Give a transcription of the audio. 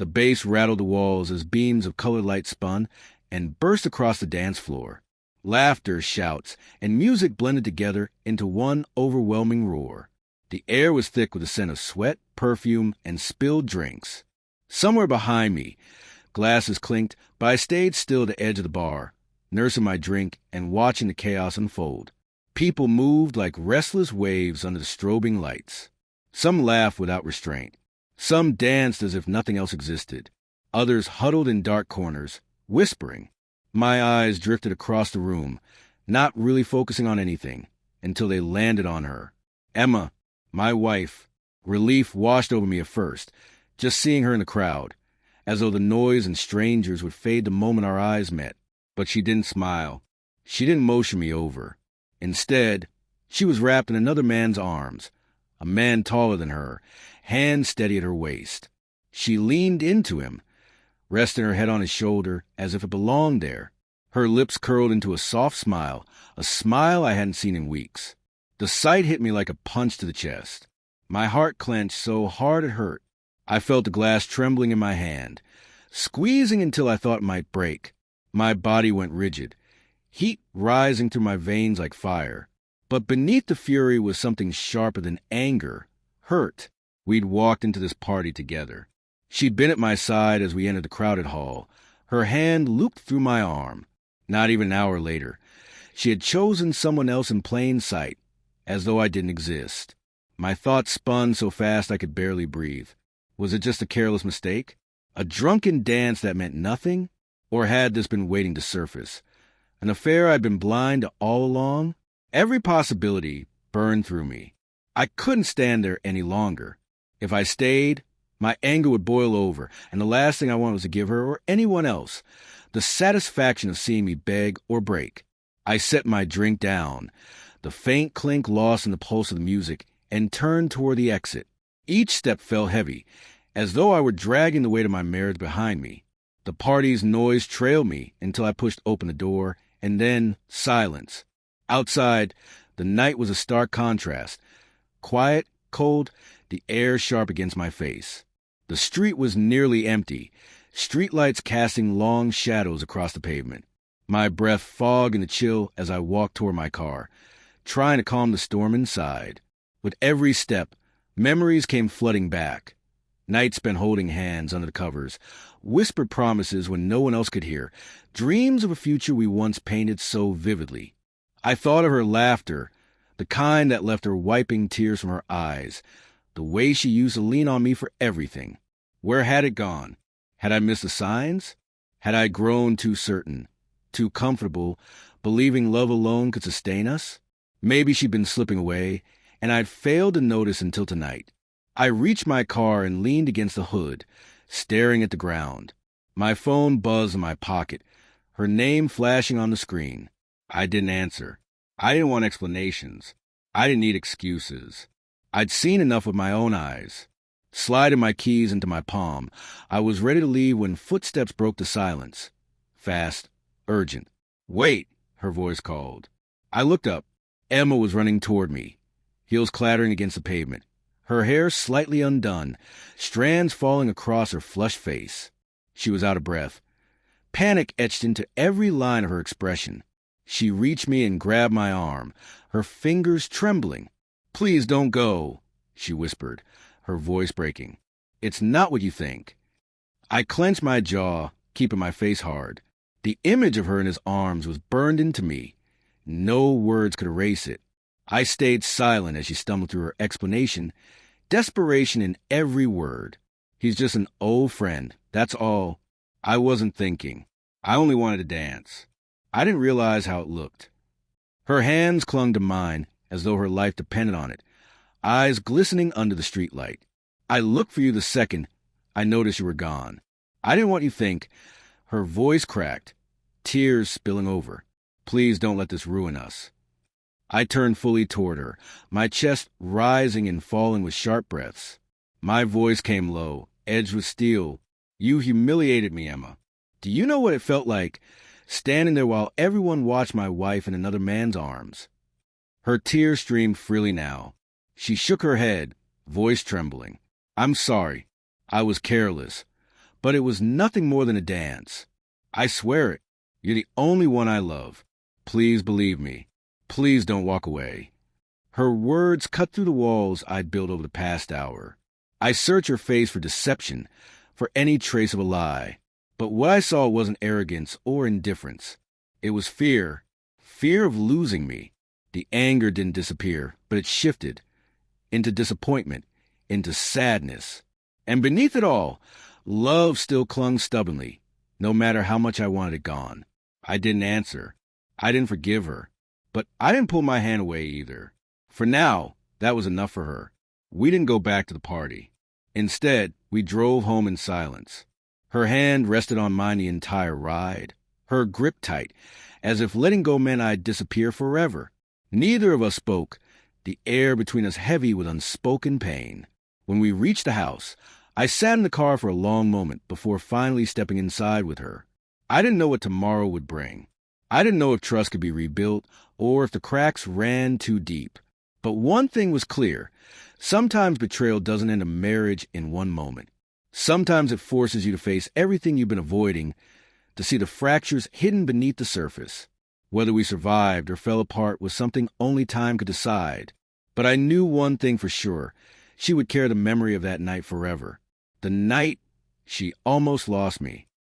The bass rattled the walls as beams of colored light spun and burst across the dance floor. Laughter, shouts, and music blended together into one overwhelming roar. The air was thick with the scent of sweat, perfume, and spilled drinks. Somewhere behind me, glasses clinked, but I stayed still at the edge of the bar, nursing my drink and watching the chaos unfold. People moved like restless waves under the strobing lights. Some laughed without restraint. Some danced as if nothing else existed. Others huddled in dark corners, whispering. My eyes drifted across the room, not really focusing on anything, until they landed on her. Emma, my wife. Relief washed over me at first, just seeing her in the crowd, as though the noise and strangers would fade the moment our eyes met. But she didn't smile. She didn't motion me over. Instead, she was wrapped in another man's arms, a man taller than her, hands steady at her waist. She leaned into him, resting her head on his shoulder as if it belonged there. Her lips curled into a soft smile, a smile I hadn't seen in weeks. The sight hit me like a punch to the chest. My heart clenched so hard it hurt. I felt the glass trembling in my hand, squeezing until I thought it might break. My body went rigid, heat rising through my veins like fire. But beneath the fury was something sharper than anger, hurt. We'd walked into this party together. She'd been at my side as we entered the crowded hall, her hand looped through my arm. Not even an hour later, she had chosen someone else in plain sight, as though I didn't exist. My thoughts spun so fast I could barely breathe. Was it just a careless mistake? A drunken dance that meant nothing? Or had this been waiting to surface? An affair I'd been blind to all along? Every possibility burned through me. I couldn't stand there any longer. If I stayed, my anger would boil over, and the last thing I wanted was to give her, or anyone else, the satisfaction of seeing me beg or break. I set my drink down, the faint clink lost in the pulse of the music, and turned toward the exit. Each step fell heavy, as though I were dragging the weight of my marriage behind me. The party's noise trailed me until I pushed open the door, and then silence. Outside, the night was a stark contrast. Quiet, cold, the air sharp against my face. The street was nearly empty, streetlights casting long shadows across the pavement. My breath fogged in the chill as I walked toward my car, trying to calm the storm inside. With every step, memories came flooding back. Nights spent holding hands under the covers, whispered promises when no one else could hear, dreams of a future we once painted so vividly. I thought of her laughter, the kind that left her wiping tears from her eyes, the way she used to lean on me for everything. Where had it gone? Had I missed the signs? Had I grown too certain, too comfortable, believing love alone could sustain us? Maybe she'd been slipping away, and I'd failed to notice until tonight. I reached my car and leaned against the hood, staring at the ground. My phone buzzed in my pocket, her name flashing on the screen. I didn't answer. I didn't want explanations. I didn't need excuses. I'd seen enough with my own eyes. Sliding my keys into my palm, I was ready to leave when footsteps broke the silence. Fast, urgent. "Wait!" her voice called. I looked up. Emma was running toward me, heels clattering against the pavement, her hair slightly undone, strands falling across her flushed face. She was out of breath. Panic etched into every line of her expression. She reached me and grabbed my arm, her fingers trembling. "Please don't go," she whispered, her voice breaking. "It's not what you think." I clenched my jaw, keeping my face hard. The image of her in his arms was burned into me. No words could erase it. I stayed silent as she stumbled through her explanation, desperation in every word. "He's just an old friend, that's all." I wasn't thinking. I only wanted to dance. I didn't realize how it looked. Her hands clung to mine as though her life depended on it, eyes glistening under the streetlight. "I looked for you the second I noticed you were gone. I didn't want you to think." Her voice cracked, tears spilling over. "Please don't let this ruin us." I turned fully toward her, my chest rising and falling with sharp breaths. My voice came low, edged with steel. "You humiliated me, Emma. Do you know what it felt like, standing there while everyone watched my wife in another man's arms?" Her tears streamed freely now. She shook her head, voice trembling. "I'm sorry. I was careless. but it was nothing more than a dance. I swear it. You're the only one I love. Please believe me. Please don't walk away. Her words cut through the walls I'd built over the past hour. I searched her face for deception, for any trace of a lie. But what I saw wasn't arrogance or indifference. It was fear. Fear of losing me. The anger didn't disappear, but it shifted into disappointment, into sadness. And beneath it all, love still clung stubbornly, no matter how much I wanted it gone. I didn't answer. I didn't forgive her. But I didn't pull my hand away either. For now, that was enough for her. We didn't go back to the party. Instead, we drove home in silence. Her hand rested on mine the entire ride, her grip tight, as if letting go meant I'd disappear forever. Neither of us spoke, the air between us heavy with unspoken pain. When we reached the house, I sat in the car for a long moment before finally stepping inside with her. I didn't know what tomorrow would bring. I didn't know if trust could be rebuilt or if the cracks ran too deep. But one thing was clear. Sometimes betrayal doesn't end a marriage in one moment. Sometimes it forces you to face everything you've been avoiding, to see the fractures hidden beneath the surface. Whether we survived or fell apart was something only time could decide. But I knew one thing for sure. She would carry the memory of that night forever. The night she almost lost me.